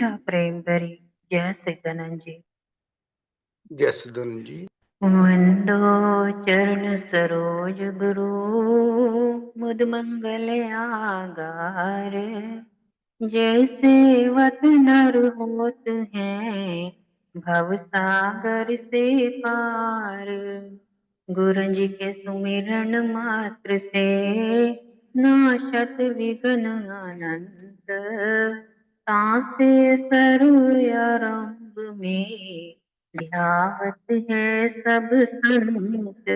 श्रद्धा प्रेम भरी जय सच्चिदानंद जी। जय सच्चिदानंद जी। वंदो चरण सरोज गुरु मुद मंगल आगार। जैसे वत नर होत हैं भव सागर से पार। गुरु जी के सुमिरन मात्र से नाशत विघ्न अनंत। तासे सर्व आरंभ में ध्यावत है सब संत।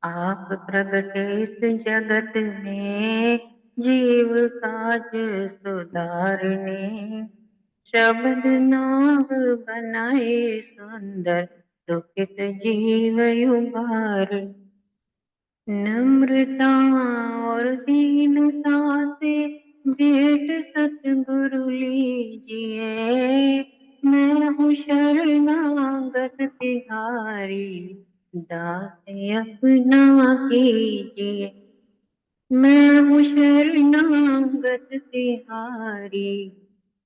आप प्रगटे इस जगत में जीव काज सुधारने। शब्द नाव बनाए सुंदर दुखित जीव उबार। नम्रता और दीनता से भेंट सतगुरु लीजिए। मैं हूँ शरणागत तिहारी दास अपना कीजिए। मैं हूँ शरणागत तिहारी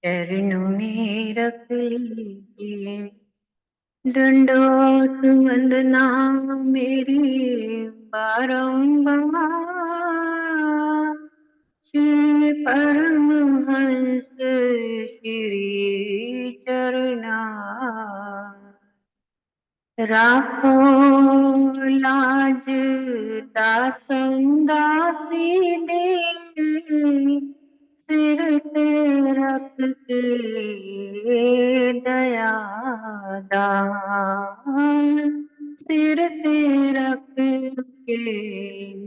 चरणों में रख लीजिए। दंडोत वंदना मेरी बारंबार। श्री परमहंस श्री चरना। राखो लाज दासन दासी दे। सिर ते रख के दया दान। सिर ते रख के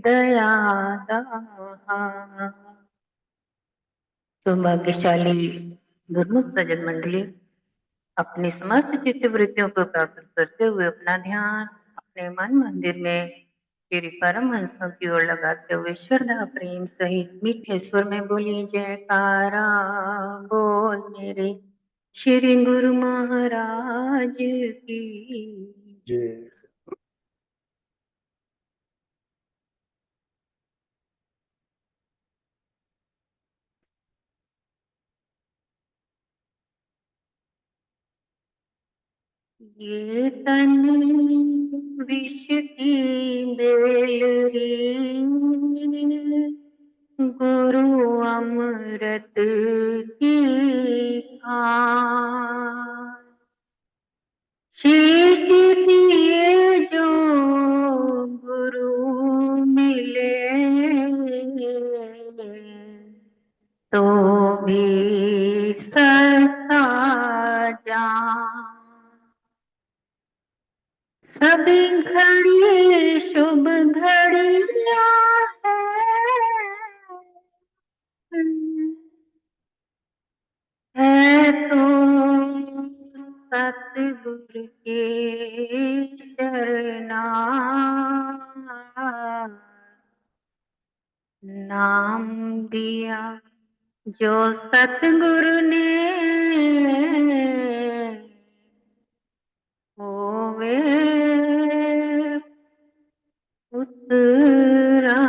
दया दान। सौभाग्यशाली गुरुमुख सज्जन मंडली, अपनी समस्त चित्त वृत्तियों को एकाग्र करते हुए अपना ध्यान अपने मन मंदिर में श्री परमहंसों की ओर लगाते हुए श्रद्धा प्रेम सहित मीठे स्वर में बोलिए जयकारा बोल मेरे श्री गुरु महाराज की। जय। ये तन विष की बेलरी गुरु अमृत की खान। शीश दिए जो गुरु मिले तो भी सस्ता जान। सभी घड़ी शुभ घड़ियां है तो सतगुरु के चरना। नाम दिया जो सतगुरु ने होवे उतरा।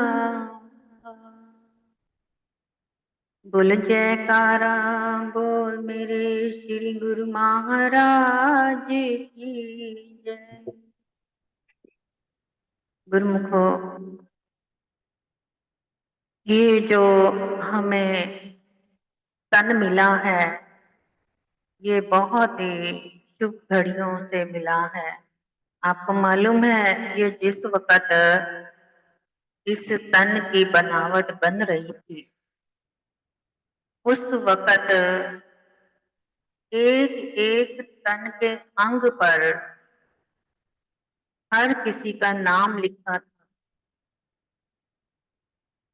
बोल जयकारा बोल मेरे श्री गुरु महाराज की जय। गुरुमुखो, ये जो हमें तन मिला है ये बहुत ही शुभ घड़ियों से मिला है। आपको मालूम है ये जिस वक्त इस तन की बनावट बन रही थी उस वक्त एक एक तन के अंग पर हर किसी का नाम लिखा था।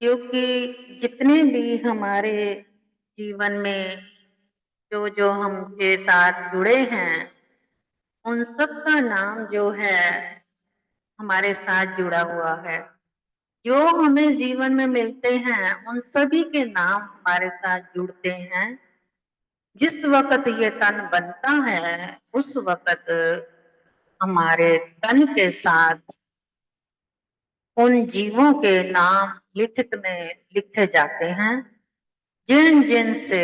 क्योंकि जितने भी हमारे जीवन में जो जो हमके साथ जुड़े हैं उन सब का नाम जो है हमारे साथ जुड़ा हुआ है। जो हमें जीवन में मिलते हैं उन सभी के नाम हमारे साथ जुड़ते हैं। जिस वक्त ये तन बनता है उस वक्त हमारे तन के साथ उन जीवों के नाम लिखित में लिखे जाते हैं जिन जिन से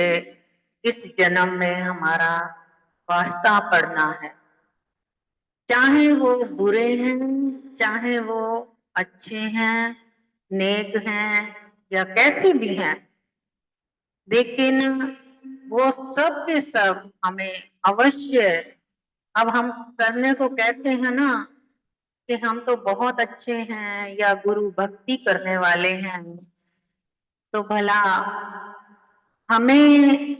इस जन्म में हमारा वास्ता पड़ना है, चाहे वो बुरे हैं, चाहे वो अच्छे हैं, नेक हैं या कैसे भी हैं, लेकिन वो सब के सब हमें अवश्य, अब हम करने को कहते हैं ना कि हम तो बहुत अच्छे हैं या गुरु भक्ति करने वाले हैं, तो भला हमें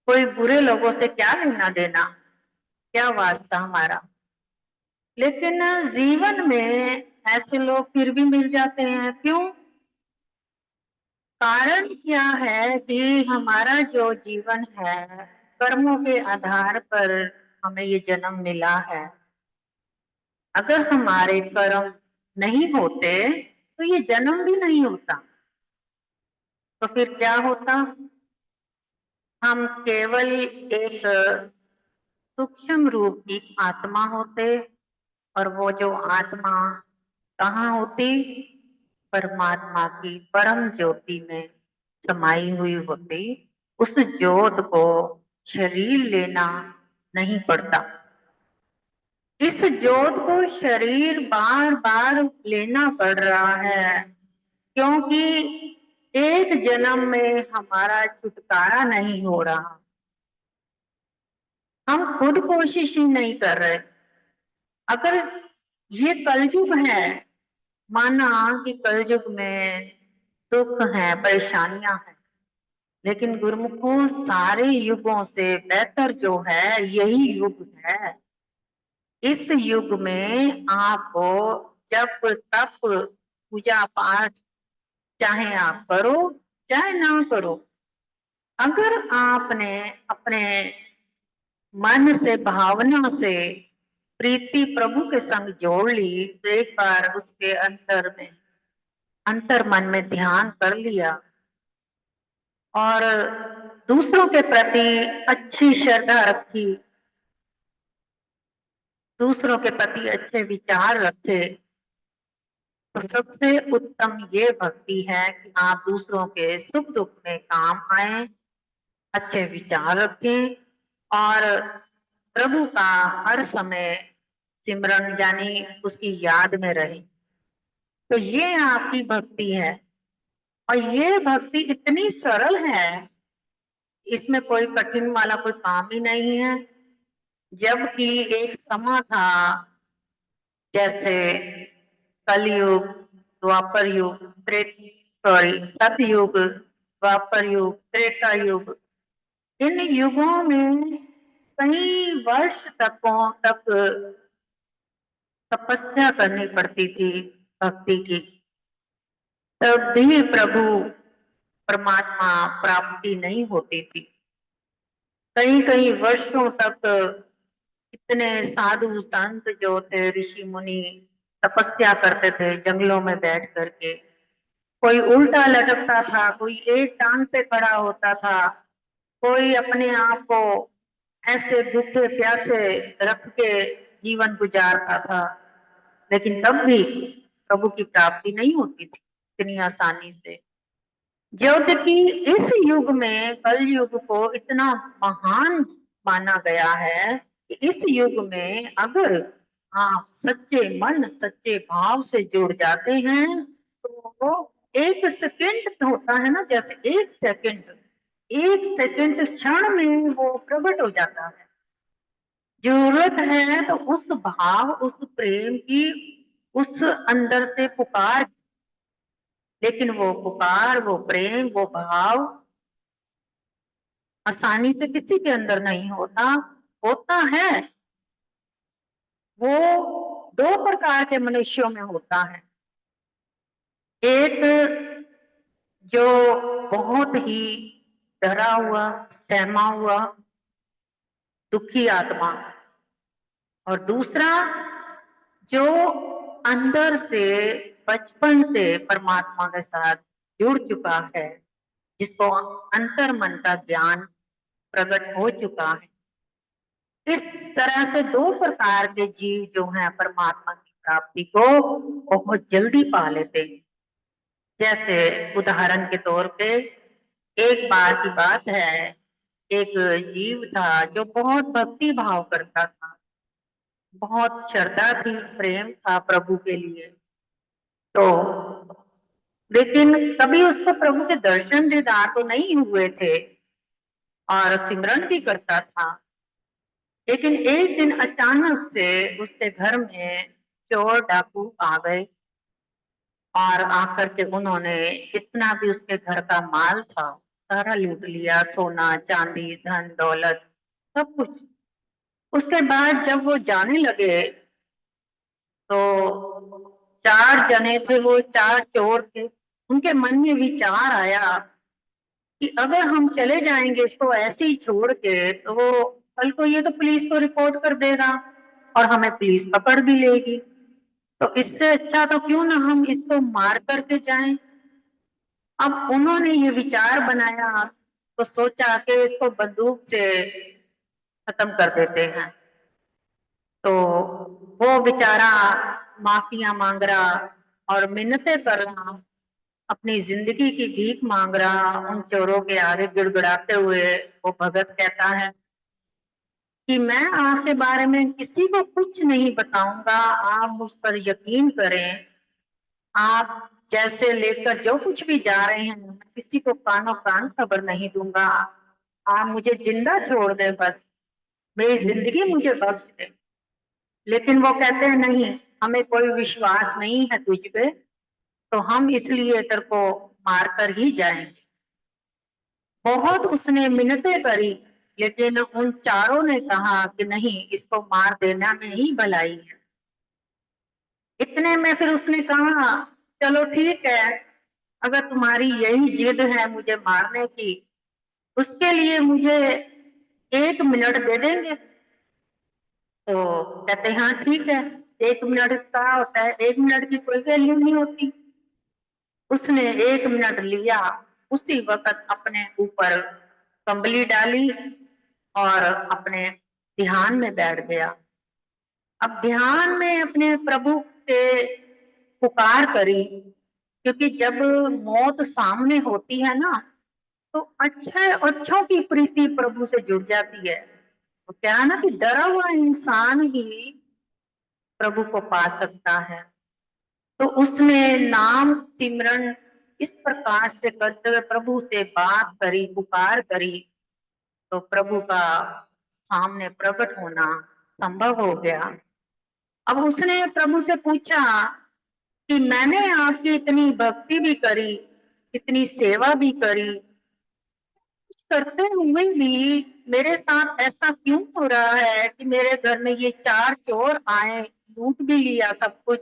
कोई बुरे लोगों से क्या लेना देना, क्या वास्ता हमारा। लेकिन जीवन में ऐसे लोग फिर भी मिल जाते हैं, क्यों? कारण क्या है कि हमारा जो जीवन है कर्मों के आधार पर हमें ये जन्म मिला है। अगर हमारे कर्म नहीं होते तो ये जन्म भी नहीं होता। तो फिर क्या होता? हम केवल एक सूक्ष्म रूप की आत्मा होते, और वो जो आत्मा कहाँ होती? परमात्मा की परम ज्योति में समाई हुई होती। उस ज्योत को शरीर लेना नहीं पड़ता। इस ज्योत को शरीर बार बार लेना पड़ रहा है, क्योंकि एक जन्म में हमारा छुटकारा नहीं हो रहा। हम खुद कोशिश ही नहीं कर रहे। अगर ये कलयुग है, माना कि कलयुग में दुख है, परेशानियां हैं, लेकिन गुरुमुखों सारे युगों से बेहतर जो है यही युग है। इस युग में आपको जप तप पूजा पाठ चाहे आप करो चाहे ना करो, अगर आपने अपने मन से भावना से प्रीति प्रभु के संग जोड़ ली, तो एक बार उसके अंतर मन में ध्यान कर लिया और दूसरों के प्रति अच्छी श्रद्धा रखी, दूसरों के प्रति अच्छे विचार रखे, तो सबसे उत्तम ये भक्ति है कि आप दूसरों के सुख दुख में काम आए, अच्छे विचार रखें और प्रभु का हर समय सिमरन यानी उसकी याद में रहे। तो ये आपकी भक्ति है, और ये भक्ति इतनी सरल है, इसमें कोई कठिन वाला कोई काम ही नहीं है। जबकि एक समय था, जैसे कलयुग, द्वापर युग, सतयुग, द्वापर युग, त्रेता युग, इन युगों में कई वर्ष तक तपस्या करनी पड़ती थी भक्ति की, तब भी प्रभु परमात्मा प्राप्ति नहीं होती थी। कई कई वर्षों तक इतने साधु संत जो थे, ऋषि मुनि तपस्या करते थे जंगलों में बैठ करके। कोई उल्टा लटकता था, कोई एक टांग पे खड़ा होता था, कोई अपने आप को ऐसे भूखे प्यासे रख के जीवन गुजारता था, लेकिन तब भी प्रभु की प्राप्ति नहीं होती थी इतनी आसानी से। ज्योति इस युग में, कल युग को इतना महान माना गया है कि इस युग में अगर आप सच्चे मन सच्चे भाव से जुड़ जाते हैं तो वो एक सेकंड होता है ना, जैसे एक सेकंड क्षण में वो प्रकट हो जाता है। जरूरत है तो उस भाव उस प्रेम की उस अंदर से पुकार, लेकिन वो पुकार वो प्रेम वो भाव आसानी से किसी के अंदर नहीं होता। होता है वो दो प्रकार के मनुष्यों में होता है। एक जो बहुत ही डरा हुआ सहमा हुआ दुखी आत्मा, और दूसरा जो अंदर से बचपन से परमात्मा के साथ जुड़ चुका है, जिसको अंतर मन का ज्ञान प्रकट हो चुका है। इस तरह से दो प्रकार के जीव जो हैं परमात्मा की प्राप्ति को बहुत जल्दी पा लेते हैं। जैसे उदाहरण के तौर पे एक बार की बात है, एक जीव था जो बहुत भक्ति भाव करता था, बहुत श्रद्धा थी, प्रेम था प्रभु के लिए। तो लेकिन कभी उसको प्रभु के दर्शन दीदार तो नहीं हुए थे और सिमरन भी करता था। लेकिन एक दिन अचानक से उसके घर में चोर डाकू आ गए और आकर के उन्होंने जितना भी उसके घर का माल था सारा लूट लिया, सोना चांदी धन दौलत सब कुछ। उसके बाद जब वो जाने लगे तो चार जने थे, वो चार चोर थे। उनके मन में विचार आया कि अगर हम चले जाएंगे इसको ऐसे ही छोड़ के तो वो कल को ये तो पुलिस को रिपोर्ट कर देगा और हमें पुलिस पकड़ भी लेगी। तो इससे अच्छा तो क्यों ना हम इसको मार करके जाएं। अब उन्होंने ये विचार बनाया तो सोचा कि इसको बंदूक से खत्म कर देते हैं। तो वो बेचारा माफिया मांग रहा और मिन्नतें कर रहा, अपनी जिंदगी की भीख मांग रहा उन चोरों के आगे गिड़गिड़ाते हुए। वो भगत कहता है कि मैं आपके बारे में किसी को कुछ नहीं बताऊंगा, आप मुझ पर यकीन करें। आप जैसे लेकर जो कुछ भी जा रहे हैं मैं किसी को कानो कान खबर नहीं दूंगा। आप मुझे जिंदा छोड़ दें, बस मेरी जिंदगी मुझे बख्श दे। लेकिन वो कहते हैं नहीं, हमें कोई विश्वास नहीं है तुझ पे, तो हम इसलिए तेरे को मार कर ही जाएंगे। बहुत उसने मिन्नतें करी लेकिन उन चारों ने कहा कि नहीं, इसको मार देना में ही भलाई है। इतने में फिर उसने कहा चलो ठीक है, अगर तुम्हारी यही जिद है मुझे मारने की, उसके लिए मुझे 1 मिनट दे देंगे। तो कहते हाँ ठीक है। 1 मिनट का होता है, 1 मिनट की कोई वैल्यू नहीं होती। उसने 1 मिनट लिया, उसी वक्त अपने ऊपर कंबली डाली और अपने ध्यान में बैठ गया। अब ध्यान में अपने प्रभु से पुकार करी, क्योंकि जब मौत सामने होती है ना तो अच्छों की प्रीति प्रभु से जुड़ जाती है। तो क्या है ना कि डरा हुआ इंसान ही प्रभु को पा सकता है। तो उसने नाम सिमरन इस प्रकार से करते हुए प्रभु से बात करी, पुकार करी, तो प्रभु का सामने प्रकट होना संभव हो गया। अब उसने प्रभु से पूछा कि मैंने आपकी इतनी भक्ति भी करी, इतनी सेवा भी करी, करते हुए भी मेरे साथ ऐसा क्यों हो रहा है कि मेरे घर में ये चार चोर आए, लूट भी लिया सब कुछ,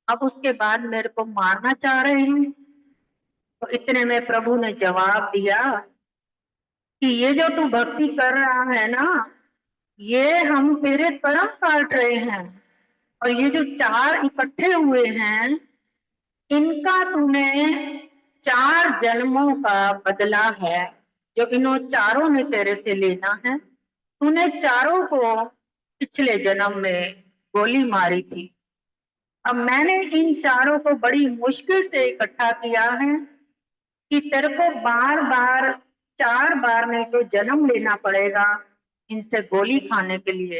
अब उसके बाद मेरे को मारना चाह रहे हैं। तो इतने में प्रभु ने जवाब दिया कि ये जो तू भक्ति कर रहा है ना, ये हम तेरे कर्म काट रहे हैं, और ये जो चार इकट्ठे हुए हैं इनका तूने 4 जन्मों का बदला है, जो इन्हों चारों ने तेरे से लेना है। तूने चारों को पिछले जन्म में गोली मारी थी। अब मैंने इन चारों को बड़ी मुश्किल से इकट्ठा किया है कि तेरे को बार बार 4 बार नहीं तो जन्म लेना पड़ेगा इनसे गोली खाने के लिए।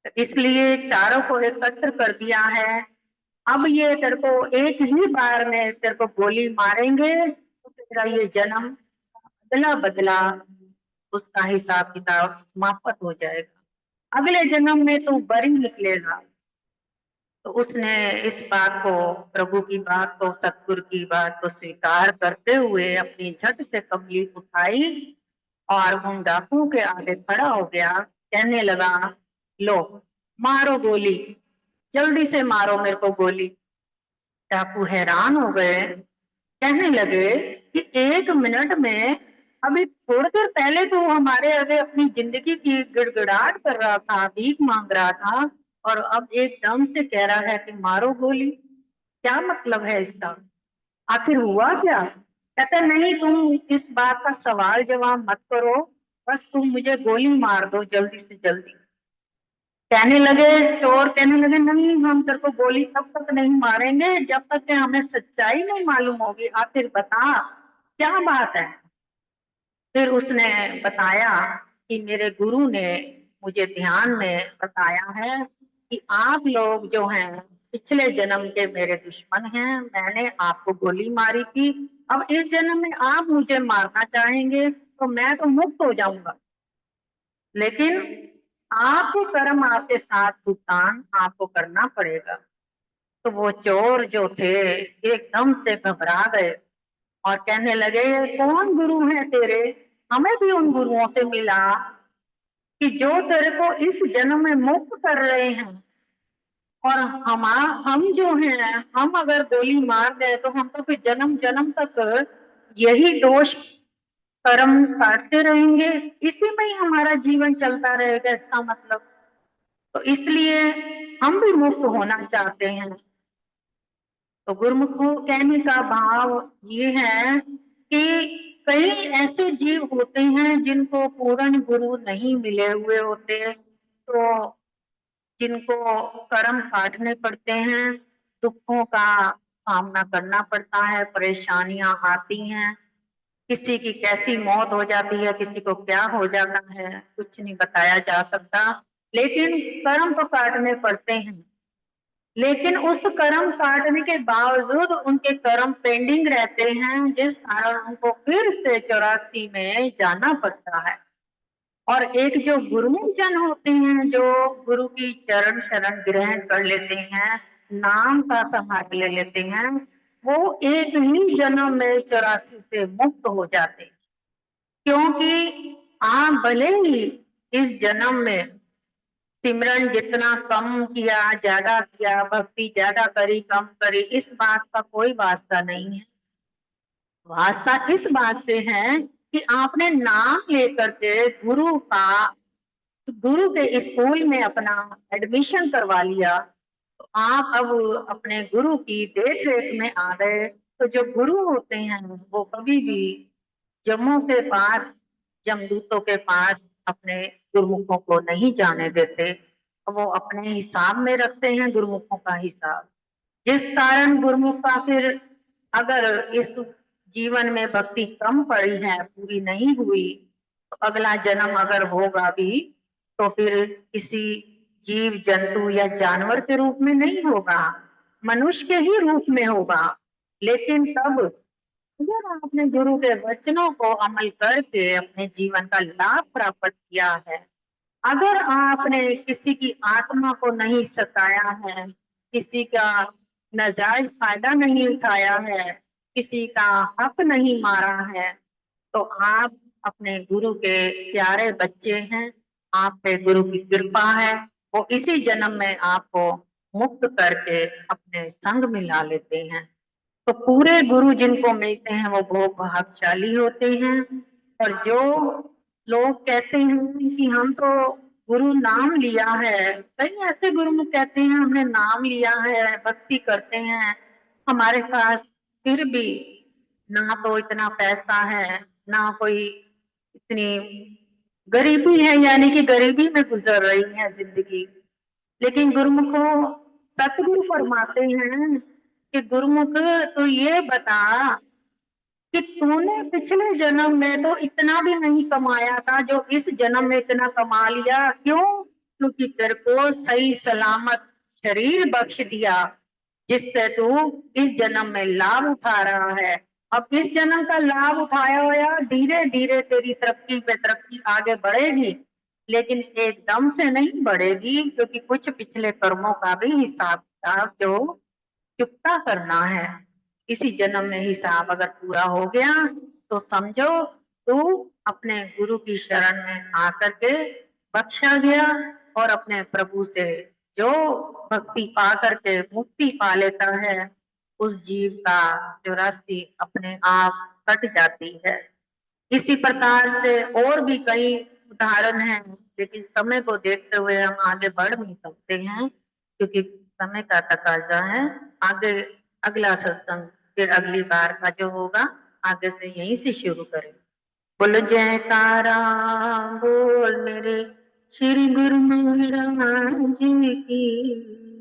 तो इसलिए चारों को एकत्र कर दिया है। अब ये तेरे को एक ही बार में तेरे को गोली मारेंगे तो तेरा ये जन्म बदला बदला उसका हिसाब किताब समाप्त हो जाएगा, अगले जन्म में तू बरी निकलेगा। तो उसने इस बात को, प्रभु की बात को, सतगुरु की बात को स्वीकार करते हुए अपनी झट से कमली उठाई और उन डाकुओं के आगे खड़ा हो गया। कहने लगा, लो मारो गोली, जल्दी से मारो मेरे को गोली। डाकू हैरान हो गए, कहने लगे कि 1 मिनट में, अभी थोड़ी देर पहले तो हमारे आगे अपनी जिंदगी की गिड़गिड़ाहट कर रहा था, भीख मांग रहा था, और अब एकदम से कह रहा है कि मारो गोली। क्या मतलब है इसका, आखिर हुआ क्या? कहते नहीं, तुम इस बात का सवाल जवाब मत करो, बस तुम मुझे गोली मार दो जल्दी से जल्दी। कहने लगे, चोर कहने लगे, नहीं हम तेरे को गोली तब तक नहीं मारेंगे जब तक कि हमें सच्चाई नहीं मालूम होगी। आखिर बता क्या बात है। फिर उसने बताया कि मेरे गुरु ने मुझे ध्यान में बताया है कि आप लोग जो हैं पिछले जन्म के मेरे दुश्मन हैं, मैंने आपको गोली मारी थी, अब इस जन्म में आप मुझे मारना चाहेंगे तो मैं तो मुक्त हो जाऊंगा, लेकिन आपके कर्म आपके साथ भुगतान आपको करना पड़ेगा। तो वो चोर जो थे एकदम से घबरा गए और कहने लगे, ये कौन गुरु है तेरे, हमें भी उन गुरुओं से मिला कि जो तेरे को इस जन्म में मुक्त कर रहे हैं, और हम जो हैं हम अगर गोली मार दे तो हम तो फिर जन्म जन्म तक यही दोष कर्म काटते रहेंगे, इसी में ही हमारा जीवन चलता रहेगा, इसका मतलब। तो इसलिए हम भी मुक्त होना चाहते हैं। तो गुरुमुखों कहने का भाव ये है कि कई ऐसे जीव होते हैं जिनको पूर्ण गुरु नहीं मिले हुए होते, तो जिनको कर्म काटने पड़ते हैं, दुखों का सामना करना पड़ता है, परेशानियां आती हैं, किसी की कैसी मौत हो जाती है, किसी को क्या हो जाता है, कुछ नहीं बताया जा सकता, लेकिन कर्म तो काटने पड़ते हैं। लेकिन उस कर्म काटने के बावजूद उनके कर्म पेंडिंग रहते हैं, जिस कारण उनको फिर से 84 में जाना पड़ता है। और एक जो गुरुमुख जन होते हैं, जो गुरु की चरण शरण ग्रहण कर लेते हैं, नाम का सहारा ले लेते हैं, वो एक ही जन्म में 84 से मुक्त हो जाते हैं। क्योंकि आप भले ही इस जन्म में सिमरन जितना कम किया, ज्यादा किया, भक्ति ज्यादा करी, कम करी, इस बात का कोई वास्ता नहीं है। वास्ता इस बात से है कि आपने नाम लेकर के गुरु के स्कूल में अपना एडमिशन करवा लिया, तो आप अब अपने गुरु की देख रेख में आ गए। तो जो गुरु होते हैं वो कभी भी जम्मू के पास, जमदूतों के पास अपने गुरुमुखों को नहीं जाने देते, वो अपने हिसाब में रखते हैं गुरुमुखों का हिसाब, जिस कारण गुरुमुख का फिर अगर इस जीवन में भक्ति कम पड़ी है, पूरी नहीं हुई, तो अगला जन्म अगर होगा भी तो फिर किसी जीव जंतु या जानवर के रूप में नहीं होगा, मनुष्य के ही रूप में होगा। लेकिन तब अगर आपने गुरु के वचनों को अमल करके अपने जीवन का लाभ प्राप्त किया है, अगर आपने किसी की आत्मा को नहीं सताया है, किसी का नाजायज फायदा नहीं उठाया है, किसी का हक नहीं मारा है, तो आप अपने गुरु के प्यारे बच्चे हैं, आप पे गुरु की कृपा है, वो इसी जन्म में आपको मुक्त करके अपने संग मिला लेते हैं। तो पूरे गुरु जिनको मिलते हैं वो बहुत भाग्यशाली होते हैं। और जो लोग कहते हैं कि हम तो गुरु नाम लिया है, कई ऐसे गुरु कहते हैं हमने नाम लिया है, भक्ति करते हैं, हमारे पास फिर भी ना तो इतना पैसा है, ना कोई इतनी गरीबी है, यानी कि गरीबी में गुजर रही है जिंदगी। लेकिन गुरुमुखों, सतगुरु फरमाते हैं कि गुरुमुख तू ये बता कि तूने पिछले जन्म में तो इतना भी नहीं कमाया था जो इस जन्म में इतना कमा लिया, क्यों? क्योंकि तेरे को सही सलामत शरीर बख्श दिया, जिससे तू इस जन्म में लाभ उठा रहा है। अब इस जन्म का लाभ उठाया हुआ धीरे धीरे तेरी तरक्की पे तरक्की आगे बढ़ेगी, लेकिन एकदम से नहीं बढ़ेगी, क्योंकि कुछ पिछले कर्मों का भी हिसाब किताब जो चुकता करना है। इसी जन्म में हिसाब अगर पूरा हो गया तो समझो तू अपने गुरु की शरण में आकर के बख्शा गया, और अपने प्रभु से जो भक्ति पा करके मुक्ति पा लेता है, उस जीव का 84 अपने आप कट जाती है। इसी प्रकार से और भी कई उदाहरण हैं, लेकिन समय को देखते हुए हम आगे बढ़ नहीं सकते हैं, क्योंकि समय का तकाजा है। आगे अगला सत्संग फिर अगली बार का जो होगा आगे से यहीं से शुरू करें। बोल जयकारा, बोल मेरे श्री गुरु महाराज की।